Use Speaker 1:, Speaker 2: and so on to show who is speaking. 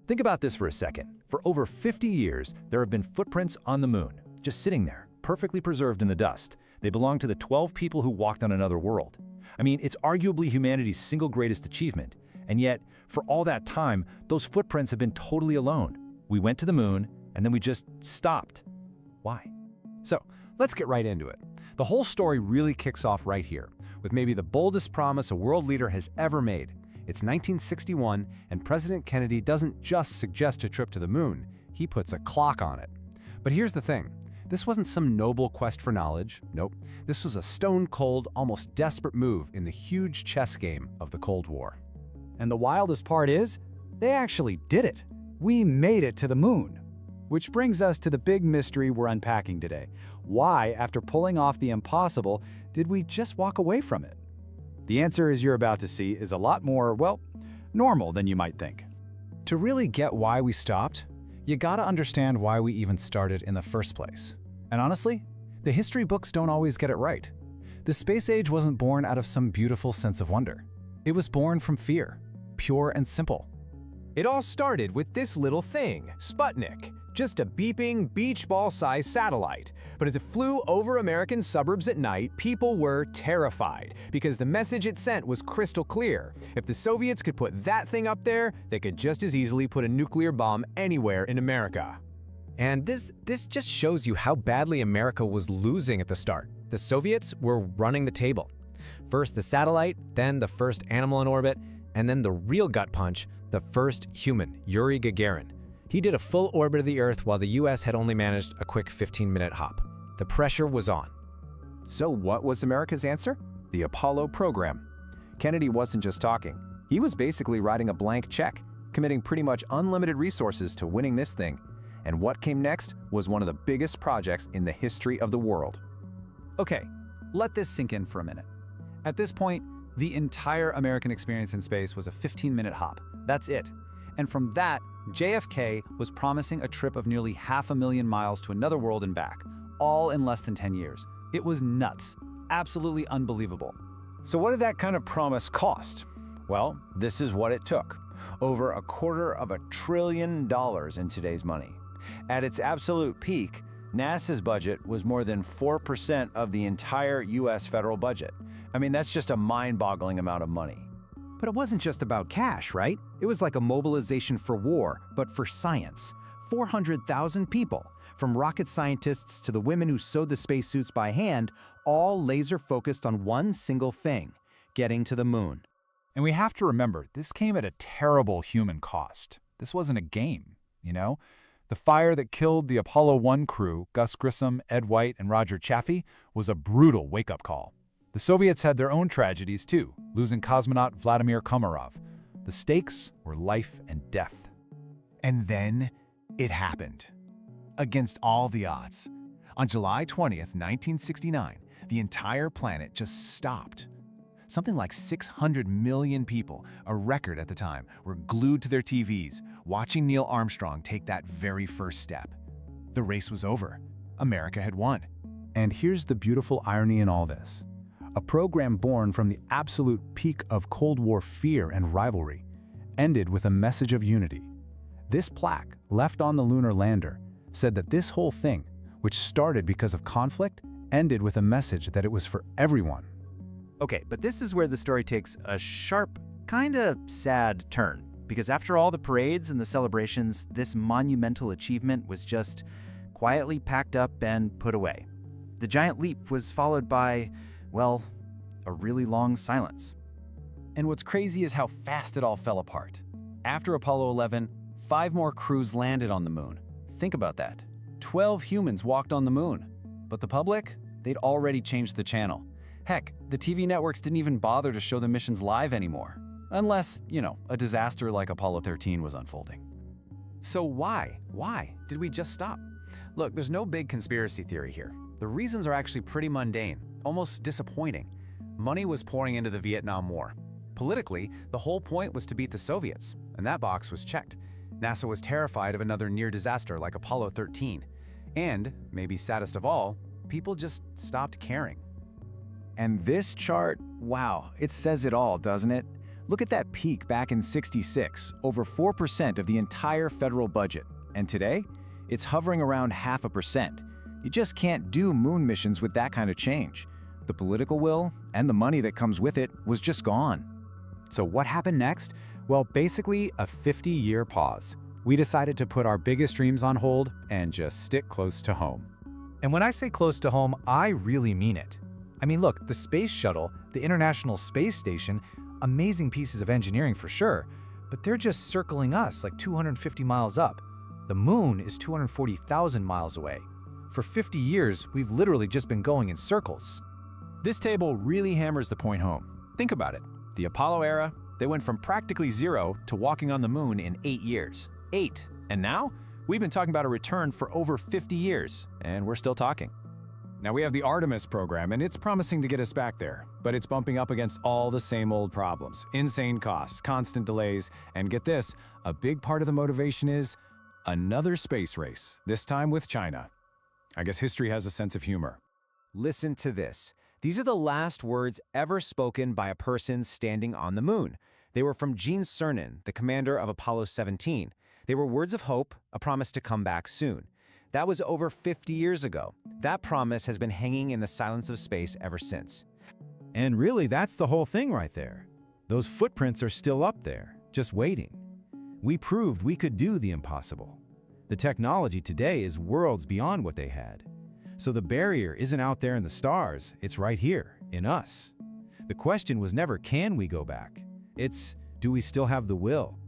Speaker 1: Think about this for a second. For over 50 years, there have been footprints on the moon, just sitting there, perfectly preserved in the dust. They belong to the 12 people who walked on another world. I mean, it's arguably humanity's single greatest achievement. And yet, for all that time, those footprints have been totally alone. We went to the moon, and then we just stopped. Why?
Speaker 2: So, let's get right into it. The whole story really kicks off right here, with maybe the boldest promise a world leader has ever made. It's 1961, and President Kennedy doesn't just suggest a trip to the moon, he puts a clock on it. But here's the thing. This wasn't some noble quest for knowledge. Nope. This was a stone-cold, almost desperate move in the huge chess game of the Cold War.
Speaker 3: And the wildest part is, they actually did it. We made it to the moon. Which brings us to the big mystery we're unpacking today. Why, after pulling off the impossible, did we just walk away from it? The answer, as you're about to see, is a lot more, well, normal than you might think.
Speaker 2: To really get why we stopped, you gotta understand why we even started in the first place. And honestly, the history books don't always get it right. The space age wasn't born out of some beautiful sense of wonder. It was born from fear, pure and simple.
Speaker 4: It all started with this little thing, Sputnik, just a beeping, beach ball-sized satellite. But as it flew over American suburbs at night, people were terrified because the message it sent was crystal clear. If the Soviets could put that thing up there, they could just as easily put a nuclear bomb anywhere in America.
Speaker 2: And this just shows you how badly America was losing at the start. The Soviets were running the table. First the satellite, then the first animal in orbit, and then the real gut punch, the first human, Yuri Gagarin. He did a full orbit of the Earth while the US had only managed a quick 15-minute hop. The pressure was on.
Speaker 5: So what was America's answer? The Apollo program. Kennedy wasn't just talking. He was basically writing a blank check, committing pretty much unlimited resources to winning this thing. And what came next was one of the biggest projects in the history of the world.
Speaker 3: Okay, let this sink in for a minute. At this point, the entire American experience in space was a 15-minute hop. That's it. And from that, JFK was promising a trip of nearly 500,000 miles to another world and back, all in less than 10 years. It was nuts. Absolutely unbelievable.
Speaker 1: So what did that kind of promise cost? Well, this is what it took. Over $250 billion in today's money. At its absolute peak, NASA's budget was more than 4% of the entire US federal budget. I mean, that's just a mind-boggling amount of money.
Speaker 3: But it wasn't just about cash, right? It was like a mobilization for war, but for science. 400,000 people, from rocket scientists to the women who sewed the spacesuits by hand, all laser-focused on one single thing, getting to the moon.
Speaker 6: And we have to remember, this came at a terrible human cost. This wasn't a game, you know? The fire that killed the Apollo 1 crew, Gus Grissom, Ed White, and Roger Chaffee, was a brutal wake-up call. The Soviets had their own tragedies too, losing cosmonaut Vladimir Komarov. The stakes were life and death.
Speaker 7: And then it happened. Against all the odds. On July 20th, 1969, the entire planet just stopped. Something like 600 million people, a record at the time, were glued to their TVs, watching Neil Armstrong take that very first step. The race was over. America had won.
Speaker 3: And here's the beautiful irony in all this. A program born from the absolute peak of Cold War fear and rivalry ended with a message of unity. This plaque, left on the lunar lander, said that this whole thing, which started because of conflict, ended with a message that it was for everyone.
Speaker 1: Okay, but this is where the story takes a sharp, kinda sad turn. Because after all the parades and the celebrations, this monumental achievement was just quietly packed up and put away. The giant leap was followed by, well, a really long silence.
Speaker 2: And what's crazy is how fast it all fell apart. After Apollo 11, 5 more crews landed on the moon. Think about that. 12 humans walked on the moon. But the public? They'd already changed the channel. Heck, the TV networks didn't even bother to show the missions live anymore. Unless, you know, a disaster like Apollo 13 was unfolding. So why? Why did we just stop? Look, there's no big conspiracy theory here. The reasons are actually pretty mundane, almost disappointing. Money was pouring into the Vietnam War. Politically, the whole point was to beat the Soviets, and that box was checked. NASA was terrified of another near disaster like Apollo 13. And, maybe saddest of all, people just stopped caring.
Speaker 5: And this chart, wow, it says it all, doesn't it? Look at that peak back in '66, over 4% of the entire federal budget. And today, it's hovering around 0.5%. You just can't do moon missions with that kind of change. The political will and the money that comes with it was just gone.
Speaker 3: So what happened next? Well, basically a 50-year pause. We decided to put our biggest dreams on hold and just stick close to home.
Speaker 1: And when I say close to home, I really mean it. I mean, look, the space shuttle, the International Space Station, amazing pieces of engineering for sure, but they're just circling us like 250 miles up. The moon is 240,000 miles away. For 50 years, we've literally just been going in circles.
Speaker 2: This table really hammers the point home. Think about it. The Apollo era, they went from practically zero to walking on the moon in 8 years. 8. And now, we've been talking about a return for over 50 years, and we're still talking.
Speaker 6: Now we have the Artemis program, and it's promising to get us back there, but it's bumping up against all the same old problems. Insane costs, constant delays, and get this, a big part of the motivation is another space race, this time with China. I guess history has a sense of humor.
Speaker 5: Listen to this. These are the last words ever spoken by a person standing on the moon. They were from Gene Cernan, the commander of Apollo 17. They were words of hope, a promise to come back soon. That was over 50 years ago. That promise has been hanging in the silence of space ever since.
Speaker 1: And really, that's the whole thing right there. Those footprints are still up there, just waiting. We proved we could do the impossible. The technology today is worlds beyond what they had. So the barrier isn't out there in the stars, it's right here, in us. The question was never, can we go back? It's, do we still have the will?